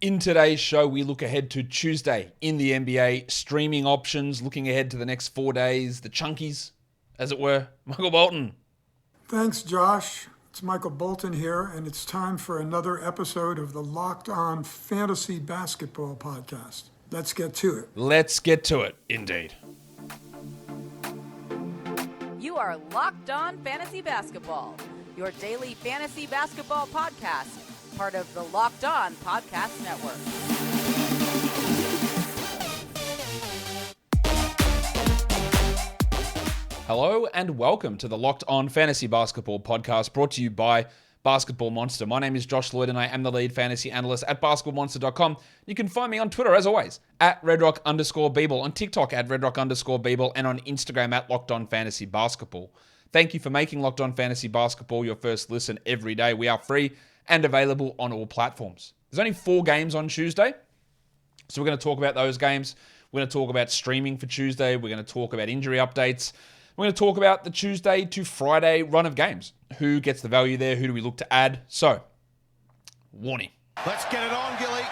In today's show, we look ahead to Tuesday in the NBA, streaming options, looking ahead to the next 4 days, the chunkies, as it were. Michael Bolton. Thanks, Josh. It's Michael Bolton here, and it's time for another episode of the Locked On Fantasy Basketball Podcast. Let's get to it. Let's get to it, indeed. You are Locked On Fantasy Basketball, your daily fantasy basketball podcast, part of the Locked On Podcast Network. Hello and welcome to the Locked On Fantasy Basketball Podcast, brought to you by Basketball Monster. My name is Josh Lloyd and I am the lead fantasy analyst at basketballmonster.com. You can find me on Twitter, as always, at redrock_Beeble, on TikTok at redrock_Beeble, and on Instagram at Locked On Fantasy Basketball. Thank you for making Locked On Fantasy Basketball your first listen every day. We are free and available on all platforms. There's only 4 games on Tuesday, so we're going to talk about those games. We're going to talk about streaming for Tuesday. We're going to talk about injury updates. We're going to talk about the Tuesday to Friday run of games. Who gets the value there? Who do we look to add? So, warning. Let's get it on, Gilly.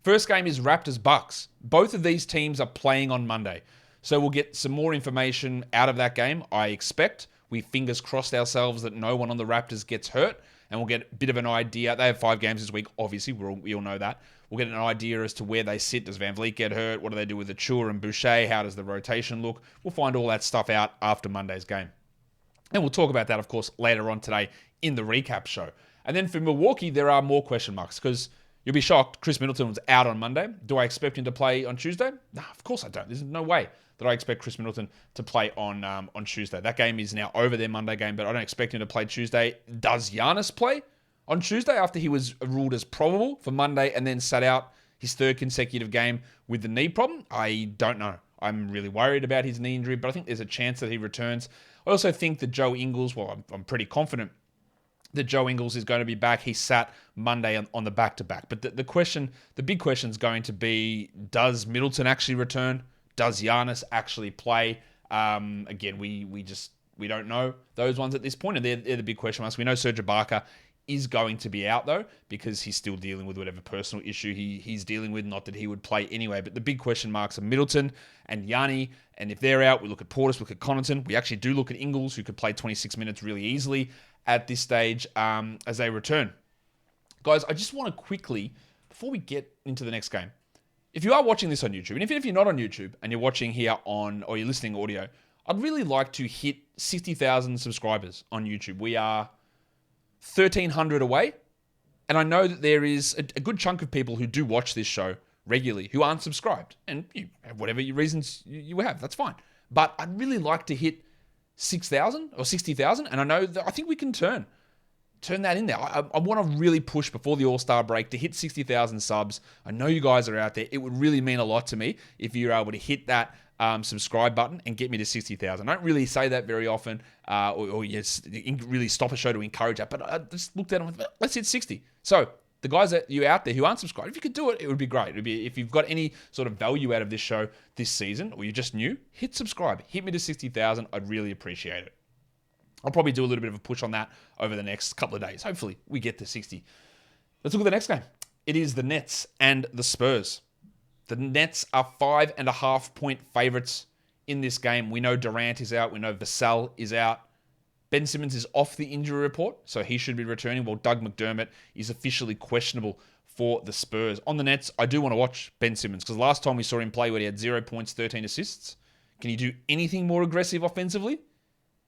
First game is Raptors Bucks. Both of these teams are playing on Monday. So we'll get some more information out of that game, I expect. We fingers crossed ourselves that no one on the Raptors gets hurt, and we'll get a bit of an idea. They have 5 games this week, obviously. We all know that. We'll get an idea as to where they sit. Does Van Vliet get hurt? What do they do with Achua and Boucher? How does the rotation look? We'll find all that stuff out after Monday's game. And we'll talk about that, of course, later on today in the recap show. And then for Milwaukee, there are more question marks because you'll be shocked. Chris Middleton was out on Monday. Do I expect him to play on Tuesday? No, of course I don't. There's no way that I expect Chris Middleton to play on Tuesday. That game is now over, their Monday game, but I don't expect him to play Tuesday. Does Giannis play on Tuesday after he was ruled as probable for Monday and then sat out his 3rd consecutive game with the knee problem? I don't know. I'm really worried about his knee injury, but I think there's a chance that he returns. I also think that Joe Ingles, well, I'm pretty confident that Joe Ingles is going to be back. He sat Monday on the back-to-back. But the big question is going to be, does Middleton actually return? Does Giannis actually play? Again, we don't know those ones at this point, and they're the big question marks. We know Serge Ibaka is going to be out, though, because he's still dealing with whatever personal issue he's dealing with. Not that he would play anyway, but the big question marks are Middleton and Yanni, and if they're out, we look at Portis, we look at Connaughton. We actually do look at Ingles, who could play 26 minutes really easily at this stage as they return. Guys, I just want to quickly, before we get into the next game, if you are watching this on YouTube, and even if you're not on YouTube and you're watching here or you're listening audio, I'd really like to hit 60,000 subscribers on YouTube. We are 1,300 away, and I know that there is a good chunk of people who do watch this show regularly who aren't subscribed, and whatever your reasons you have, that's fine. But I'd really like to hit 6,000 or 60,000, and I think we can turn that in there. I want to really push before the All-Star break to hit 60,000 subs. I know you guys are out there. It would really mean a lot to me if you're able to hit that subscribe button and get me to 60,000. I don't really say that very often, or really stop a show to encourage that, but I just looked at it and went, let's hit 60. So the guys that you out there who aren't subscribed, if you could do it, it would be great. It would be, if you've got any sort of value out of this show this season, or you're just new, hit subscribe. Hit me to 60,000. I'd really appreciate it. I'll probably do a little bit of a push on that over the next couple of days. Hopefully we get to 60. Let's look at the next game. It is the Nets and the Spurs. The Nets are 5.5-point favorites in this game. We know Durant is out. We know Vassell is out. Ben Simmons is off the injury report, so he should be returning, while Doug McDermott is officially questionable for the Spurs. On the Nets, I do want to watch Ben Simmons, because last time we saw him play, he had 0 points, 13 assists. Can he do anything more aggressive offensively?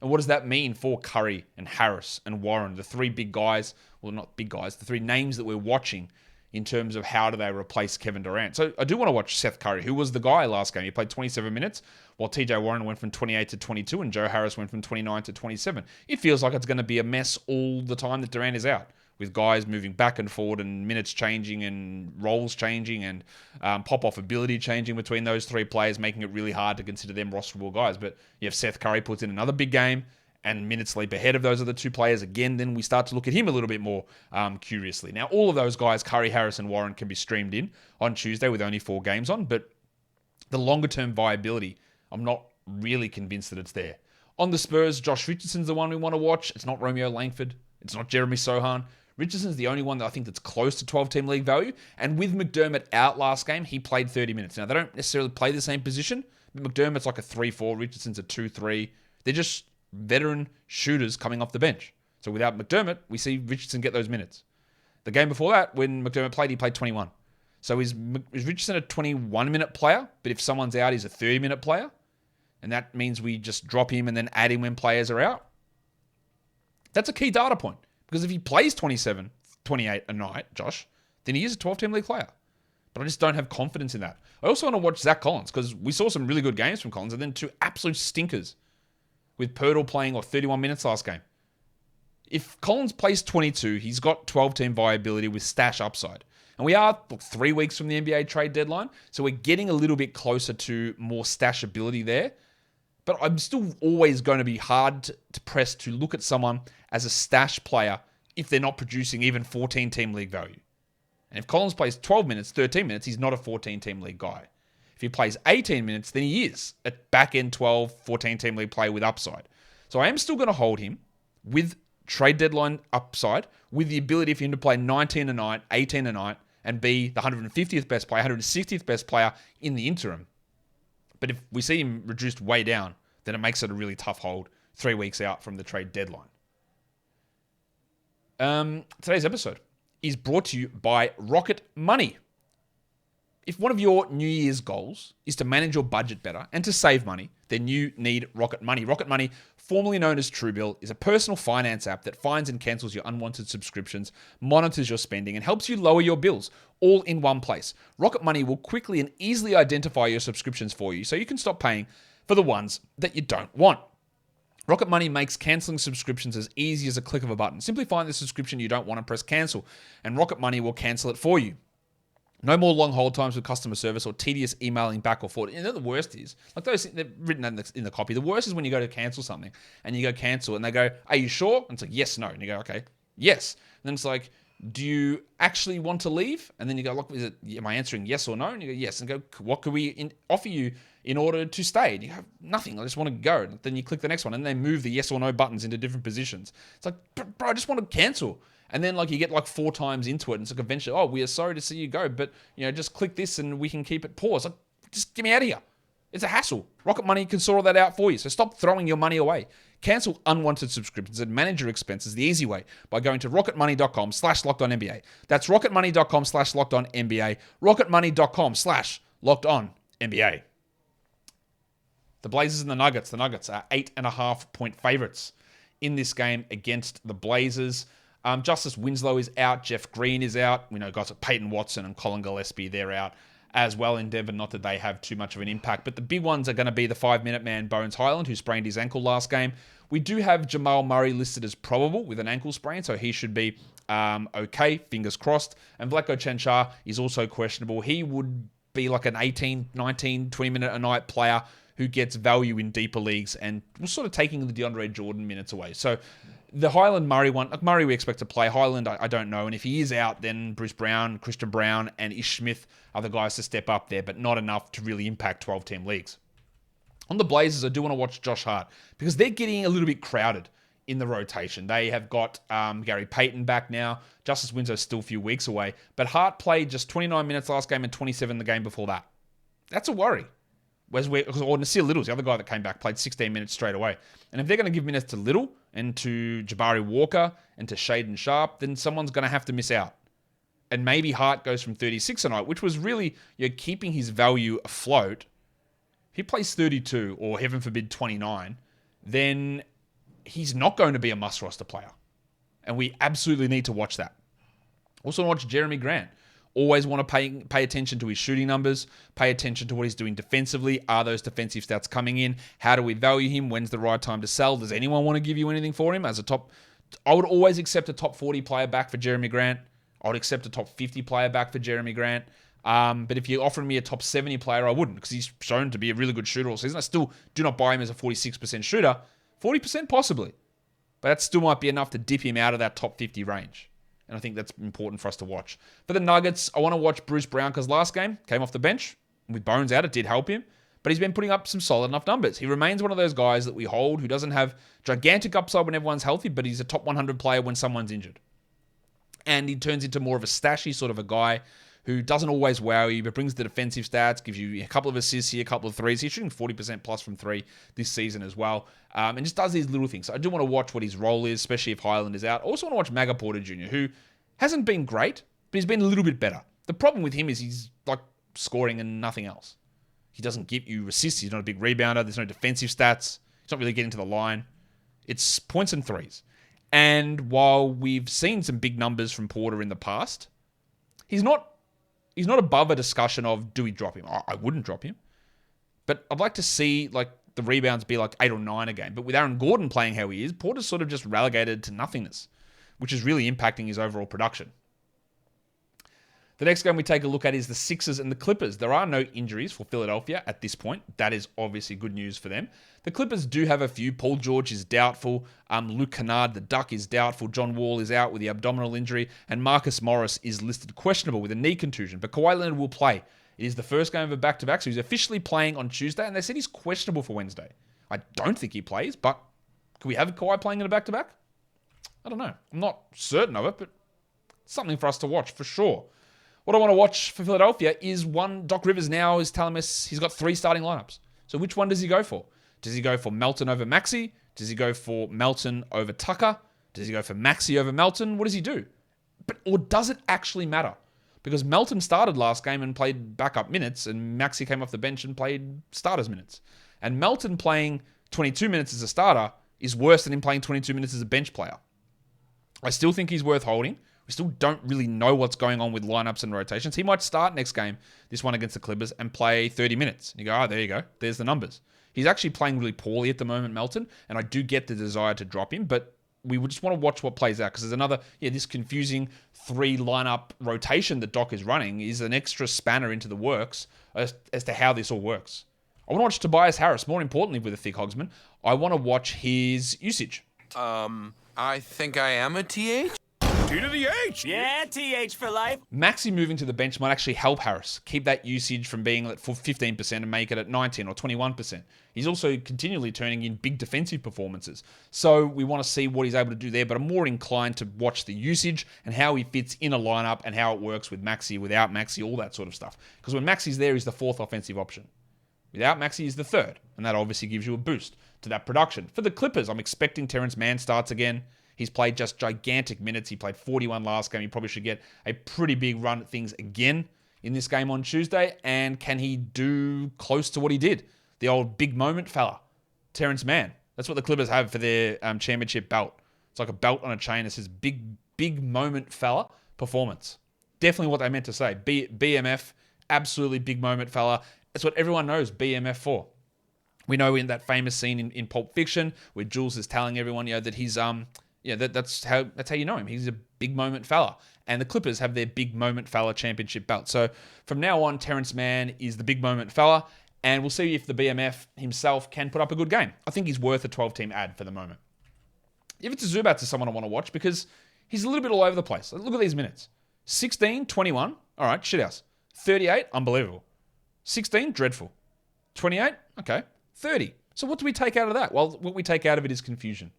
And what does that mean for Curry and Harris and Warren, the 3 big guys, well, not big guys, the 3 names that we're watching in terms of how do they replace Kevin Durant. So I do want to watch Seth Curry, who was the guy last game. He played 27 minutes, while TJ Warren went from 28 to 22, and Joe Harris went from 29 to 27. It feels like it's going to be a mess all the time that Durant is out, with guys moving back and forward and minutes changing and roles changing and pop-off ability changing between those 3 players, making it really hard to consider them rosterable guys. But you have Seth Curry puts in another big game, and minutes leap ahead of those other 2 players again, then we start to look at him a little bit more curiously. Now, all of those guys, Curry, Harris, and Warren, can be streamed in on Tuesday with only 4 games on, but the longer-term viability, I'm not really convinced that it's there. On the Spurs, Josh Richardson's the one we want to watch. It's not Romeo Langford. It's not Jeremy Sohan. Richardson's the only one that I think that's close to 12-team league value. And with McDermott out last game, he played 30 minutes. Now, they don't necessarily play the same position, but McDermott's like a 3-4, Richardson's a 2-3. They're just veteran shooters coming off the bench. So without McDermott, we see Richardson get those minutes. The game before that, when McDermott played, he played 21. So is Richardson a 21-minute player? But if someone's out, he's a 30-minute player? And that means we just drop him and then add him when players are out? That's a key data point. Because if he plays 27, 28 a night, Josh, then he is a 12-team league player. But I just don't have confidence in that. I also want to watch Zach Collins because we saw some really good games from Collins and then 2 absolute stinkers with Pirtle playing 31 minutes last game. If Collins plays 22, he's got 12-team viability with stash upside. And we are 3 weeks from the NBA trade deadline, so we're getting a little bit closer to more stashability there. But I'm still always going to be hard to press to look at someone as a stash player if they're not producing even 14-team league value. And if Collins plays 12 minutes, 13 minutes, he's not a 14-team league guy. If he plays 18 minutes, then he is a back-end 12, 14-team league player with upside. So I am still going to hold him with trade deadline upside, with the ability for him to play 19 a night, 18 a night, and be the 150th best player, 160th best player in the interim. But if we see him reduced way down, then it makes it a really tough hold 3 weeks out from the trade deadline. Today's episode is brought to you by Rocket Money. If one of your New Year's goals is to manage your budget better and to save money, then you need Rocket Money. Rocket Money, formerly known as Truebill, is a personal finance app that finds and cancels your unwanted subscriptions, monitors your spending, and helps you lower your bills all in one place. Rocket Money will quickly and easily identify your subscriptions for you so you can stop paying for the ones that you don't want. Rocket Money makes canceling subscriptions as easy as a click of a button. Simply find the subscription you don't want and press cancel, and Rocket Money will cancel it for you. No more long hold times with customer service or tedious emailing back or forth. You know the worst is, like those they're written in the copy, the worst is when you go to cancel something and you go cancel and they go, are you sure? And it's like, yes, no. And you go, okay, yes. And then it's like, do you actually want to leave? And then you go, look, am I answering yes or no? And you go, yes. And go, what could we offer you in order to stay? And you go, nothing. I just want to go. And then you click the next one and they move the yes or no buttons into different positions. It's like, bro, I just want to cancel. And then like you get like 4 times into it and it's like eventually, oh, we are sorry to see you go, but just click this and we can keep it paused. Like, just get me out of here. It's a hassle. Rocket Money can sort all that out for you. So stop throwing your money away. Cancel unwanted subscriptions and manage your expenses the easy way by going to rocketmoney.com/lockedonnba. That's rocketmoney.com/lockedonnba. rocketmoney.com/lockedonnba. The Blazers and the Nuggets. The Nuggets are 8.5 point favorites in this game against the Blazers. Justice Winslow is out. Jeff Green is out. We know guys like Peyton Watson and Colin Gillespie, they're out as well in Denver. Not that they have too much of an impact, but the big ones are going to be the 5-minute man Bones Highland, who sprained his ankle last game. We do have Jamal Murray listed as probable with an ankle sprain, so he should be okay, fingers crossed. And Vlatko Čančar is also questionable. He would be like an 18, 19, 20-minute a night player who gets value in deeper leagues and was sort of taking the DeAndre Jordan minutes away. So the Highland-Murray one, like Murray we expect to play. Highland, I don't know. And if he is out, then Bruce Brown, Christian Brown, and Ish Smith are the guys to step up there, but not enough to really impact 12-team leagues. On the Blazers, I do want to watch Josh Hart because they're getting a little bit crowded in the rotation. They have got Gary Payton back now. Justice Winslow's still a few weeks away. But Hart played just 29 minutes last game and 27 the game before that. That's a worry. Or Nasir Little's the other guy that came back, played 16 minutes straight away. And if they're going to give minutes to Little and to Jabari Walker and to Shaden Sharp, then someone's going to have to miss out. And maybe Hart goes from 36 a night, which was really keeping his value afloat. If he plays 32 or heaven forbid 29, then he's not going to be a must-roster player. And we absolutely need to watch that. Also watch Jeremy Grant. Always want to pay attention to his shooting numbers, pay attention to what he's doing defensively. Are those defensive stats coming in? How do we value him? When's the right time to sell? Does anyone want to give you anything for him? I would always accept a top 40 player back for Jeremy Grant. I would accept a top 50 player back for Jeremy Grant. But if you're offering me a top 70 player, I wouldn't because he's shown to be a really good shooter all season. I still do not buy him as a 46% shooter. 40% possibly. But that still might be enough to dip him out of that top 50 range. And I think that's important for us to watch. For the Nuggets, I want to watch Bruce Brown because last game came off the bench. With Bones out, it did help him. But he's been putting up some solid enough numbers. He remains one of those guys that we hold who doesn't have gigantic upside when everyone's healthy, but he's a top 100 player when someone's injured. and he turns into more of a stashy sort of a guy who doesn't always wow you, but brings the defensive stats, gives you a couple of assists here, a couple of threes. He's shooting 40% plus from three this season as well, and just does these little things. So I do want to watch what his role is, especially if Highland is out. I also want to watch Maga Porter Jr., who hasn't been great, but he's been a little bit better. The problem with him is he's like scoring and nothing else. He doesn't give you assists. He's not a big rebounder. There's no defensive stats. He's not really getting to the line. It's points and threes. And while we've seen some big numbers from Porter in the past, he's not above a discussion of, do we drop him? I wouldn't drop him. But I'd like to see like the rebounds be like 8 or 9 a game. But with Aaron Gordon playing how he is, Porter's sort of just relegated to nothingness, which is really impacting his overall production. The next game we take a look at is the Sixers and the Clippers. There are no injuries for Philadelphia at this point. That is obviously good news for them. The Clippers do have a few. Paul George is doubtful. Luke Kennard, the Duck, is doubtful. John Wall is out with the abdominal injury. And Marcus Morris is listed questionable with a knee contusion. But Kawhi Leonard will play. It is the first game of a back-to-back, so he's officially playing on Tuesday. And they said he's questionable for Wednesday. I don't think he plays, but could we have Kawhi playing in a back-to-back? I don't know. I'm not certain of it, but something for us to watch for sure. What I want to watch for Philadelphia is one. Doc Rivers now is telling us he's got 3 starting lineups. So which one does he go for? Does he go for Melton over Maxey? Does he go for Melton over Tucker? Does he go for Maxey over Melton? What does he do? Or does it actually matter? Because Melton started last game and played backup minutes, and Maxey came off the bench and played starters minutes. And Melton playing 22 minutes as a starter is worse than him playing 22 minutes as a bench player. I still think he's worth holding. We still don't really know what's going on with lineups and rotations. He might start next game, this one against the Clippers, and play 30 minutes. And you go, there you go. There's the numbers. He's actually playing really poorly at the moment, Melton, and I do get the desire to drop him, but we would just want to watch what plays out because there's another, this confusing 3 lineup rotation that Doc is running is an extra spanner into the works as to how this all works. I want to watch Tobias Harris. More importantly, with a thick Hogsman, I want to watch his usage. I think I am a TH. T to the H. Yeah, TH for life. Maxey moving to the bench might actually help Harris keep that usage from being at 15% and make it at 19 or 21%. He's also continually turning in big defensive performances. So we want to see what he's able to do there, but I'm more inclined to watch the usage and how he fits in a lineup and how it works with Maxey, without Maxey, all that sort of stuff. Because when Maxey's there, he's the 4th offensive option. Without Maxey, he's the 3rd, and that obviously gives you a boost to that production. For the Clippers, I'm expecting Terrence Mann starts again. He's played just gigantic minutes. He played 41 last game. He probably should get a pretty big run at things again in this game on Tuesday. And can he do close to what he did? The old big moment fella, Terrence Mann. That's what the Clippers have for their championship belt. It's like a belt on a chain. It says big moment fella performance. Definitely what they meant to say. BMF, absolutely big moment fella. That's what everyone knows BMF for. We know in that famous scene in Pulp Fiction where Jules is telling everyone that he's that's how you know him. He's a big moment fella. And the Clippers have their big moment fella championship belt. So from now on, Terrence Mann is the big moment fella. And we'll see if the BMF himself can put up a good game. I think he's worth a 12-team ad for the moment. Ivica Zubac is someone I want to watch because he's a little bit all over the place. Look at these minutes. 16, 21. All right, shithouse. 38, unbelievable. 16, dreadful. 28, okay. 30. So what do we take out of that? Well, what we take out of it is confusion.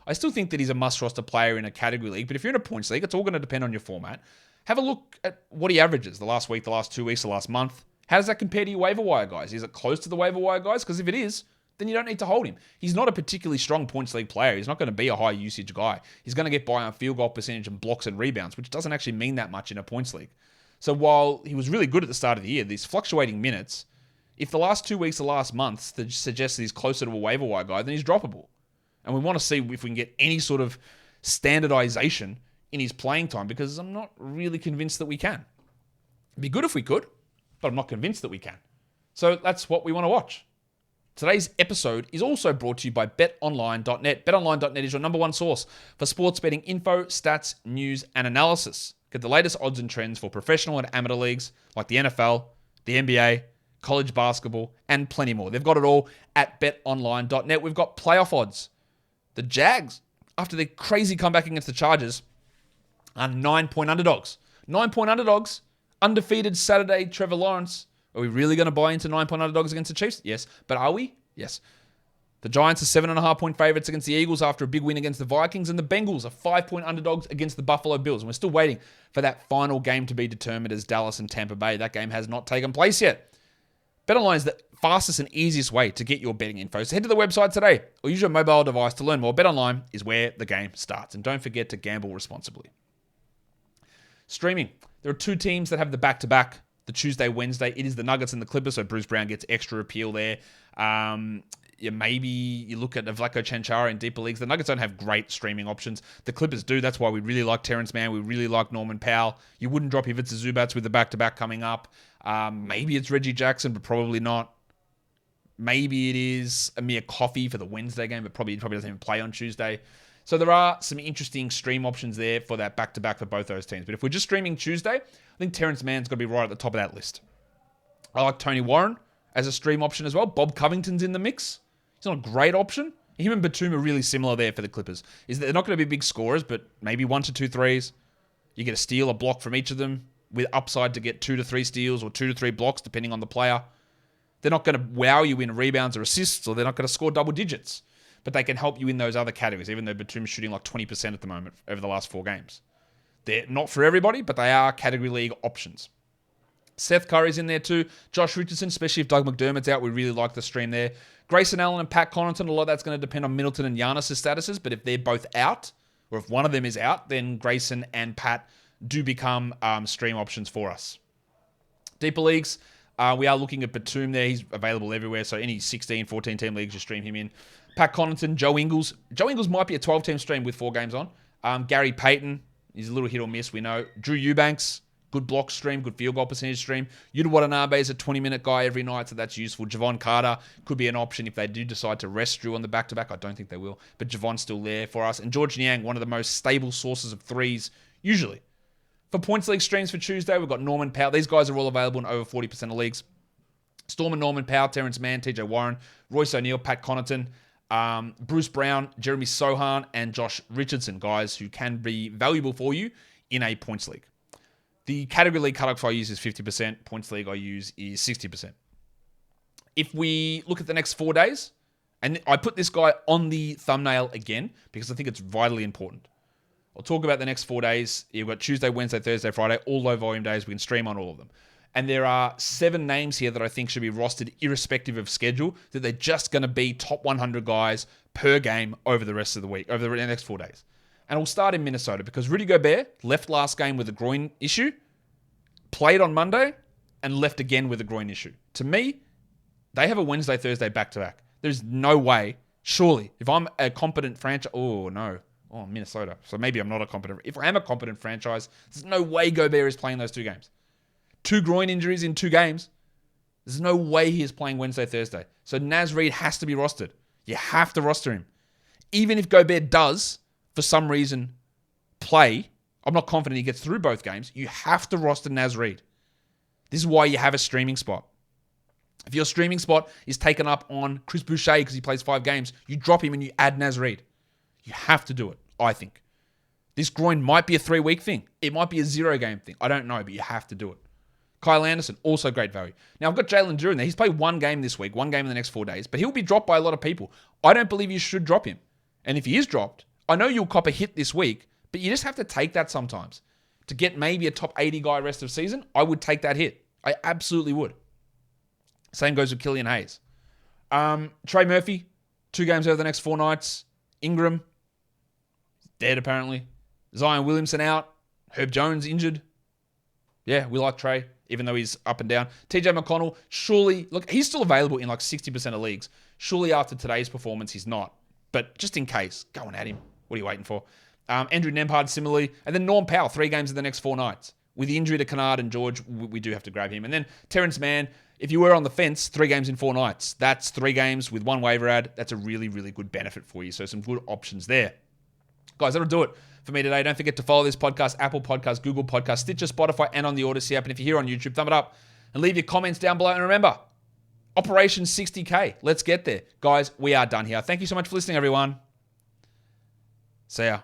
I still think that he's a must-roster player in a category league, but if you're in a points league, it's all going to depend on your format. Have a look at what he averages the last week, the last 2 weeks, the last month. How does that compare to your waiver wire guys? Is it close to the waiver wire guys? Because if it is, then you don't need to hold him. He's not a particularly strong points league player. He's not going to be a high usage guy. He's going to get by on field goal percentage and blocks and rebounds, which doesn't actually mean that much in a points league. So while he was really good at the start of the year, these fluctuating minutes, if the last 2 weeks, the last month suggests that he's closer to a waiver wire guy, then he's droppable. And we want to see if we can get any sort of standardization in his playing time because I'm not really convinced that we can. It'd be good if we could, but I'm not convinced that we can. So that's what we want to watch. Today's episode is also brought to you by BetOnline.net. BetOnline.net is your number one source for sports betting info, stats, news, and analysis. Get the latest odds and trends for professional and amateur leagues like the NFL, the NBA, college basketball, and plenty more. They've got it all at BetOnline.net. We've got playoff odds. The Jags, after their crazy comeback against the Chargers, are 9-point underdogs. 9-point underdogs. Undefeated Saturday, Trevor Lawrence. Are we really going to buy into 9-point underdogs against the Chiefs? Yes. But are we? Yes. The Giants are 7.5-point favorites against the Eagles after a big win against the Vikings, and the Bengals are 5-point underdogs against the Buffalo Bills. And we're still waiting for that final game to be determined as Dallas and Tampa Bay. That game has not taken place yet. BetOnline is the fastest and easiest way to get your betting info. So head to the website today or use your mobile device to learn more. BetOnline is where the game starts. And don't forget to gamble responsibly. Streaming. There are two teams that have the back-to-back, the Tuesday, Wednesday. It is the Nuggets and the Clippers, so Bruce Brown gets extra appeal there. Maybe you look at Vlatko Canchara in deeper leagues. The Nuggets don't have great streaming options. The Clippers do. That's why we really like Terrence Mann. We really like Norman Powell. You wouldn't drop Ivica Zubats with the back-to-back coming up. Maybe it's Reggie Jackson, but probably not. Maybe it is Amir Coffey for the Wednesday game, but probably doesn't even play on Tuesday. So there are some interesting stream options there for that back-to-back for both those teams. But if we're just streaming Tuesday, I think Terrence Mann's got to be right at the top of that list. I like Tony Warren as a stream option as well. Bob Covington's in the mix. He's not a great option. Him and Batum are really similar there for the Clippers. They're not going to be big scorers, but maybe 1 to 2 threes. You get a steal, a block from each of them with upside to get 2 to 3 steals or 2 to 3 blocks, depending on the player. They're not going to wow you in rebounds or assists, or they're not going to score double digits. But they can help you in those other categories, even though Batum's shooting like 20% at the moment over the last 4 games. They're not for everybody, but they are category league options. Seth Curry's in there too. Josh Richardson, especially if Doug McDermott's out, we really like the stream there. Grayson Allen and Pat Connaughton, a lot of that's going to depend on Middleton and Giannis' statuses, but if they're both out, or if one of them is out, then Grayson and Pat do become stream options for us. Deeper leagues, we are looking at Batum there. He's available everywhere, so any 16, 14-team leagues, you stream him in. Pat Connaughton, Joe Ingles. Joe Ingles might be a 12-team stream with 4 games on. Gary Payton, he's a little hit or miss, we know. Drew Eubanks, good block stream, good field goal percentage stream. Yuta Watanabe is a 20-minute guy every night, so that's useful. Javon Carter could be an option if they do decide to rest Drew on the back-to-back. I don't think they will, but Javon's still there for us. And George Niang, one of the most stable sources of threes, usually. For points league streams for Tuesday, we've got Norman Powell. These guys are all available in over 40% of leagues. Storm and Norman Powell, Terrence Mann, TJ Warren, Royce O'Neal, Pat Connaughton, Bruce Brown, Jeremy Sohan, and Josh Richardson, guys who can be valuable for you in a points league. The category league cutoff I use is 50%. Points league I use is 60%. If we look at the next 4 days, and I put this guy on the thumbnail again because I think it's vitally important. I'll talk about the next 4 days. You've got Tuesday, Wednesday, Thursday, Friday, all low volume days. We can stream on all of them. And there are 7 names here that I think should be rostered irrespective of schedule, that they're just going to be top 100 guys per game over the rest of the week, over the next 4 days. And we'll start in Minnesota because Rudy Gobert left last game with a groin issue, played on Monday, and left again with a groin issue. To me, they have a Wednesday, Thursday back-to-back. There's no way, surely, if I'm a competent franchise... Oh, no. Oh, Minnesota. So maybe I'm not a competent... If I am a competent franchise, there's no way Gobert is playing those 2 games. 2 groin injuries in 2 games. There's no way he is playing Wednesday, Thursday. So Naz Reid has to be rostered. You have to roster him. Even if Gobert does, for some reason, play, I'm not confident he gets through both games, you have to roster Naz Reid. This is why you have a streaming spot. If your streaming spot is taken up on Chris Boucher because he plays 5 games, you drop him and you add Naz Reid. You have to do it, I think. This groin might be a 3-week thing. It might be a 0-game thing. I don't know, but you have to do it. Kyle Anderson, also great value. Now, I've got Jalen Duren there. He's played 1 game this week, 1 game in the next 4 days, but he'll be dropped by a lot of people. I don't believe you should drop him. And if he is dropped, I know you'll cop a hit this week, but you just have to take that sometimes. To get maybe a top 80 guy rest of season, I would take that hit. I absolutely would. Same goes with Killian Hayes. Trey Murphy, 2 games over the next 4 nights. Ingram, dead apparently. Zion Williamson out. Herb Jones injured. Yeah, we like Trey, even though he's up and down. TJ McConnell, surely, look, he's still available in like 60% of leagues. Surely after today's performance, he's not. But just in case, go and add him. What are you waiting for? Andrew Nembhard, similarly. And then Norm Powell, 3 games in the next 4 nights. With the injury to Kennard and George, we do have to grab him. And then Terrence Mann, if you were on the fence, 3 games in 4 nights. That's 3 games with 1 waiver ad. That's a really, really good benefit for you. So some good options there. Guys, that'll do it for me today. Don't forget to follow this podcast, Apple Podcasts, Google Podcasts, Stitcher, Spotify, and on the Odyssey app. And if you're here on YouTube, thumb it up and leave your comments down below. And remember, Operation 60K. Let's get there. Guys, we are done here. Thank you so much for listening, everyone. See ya.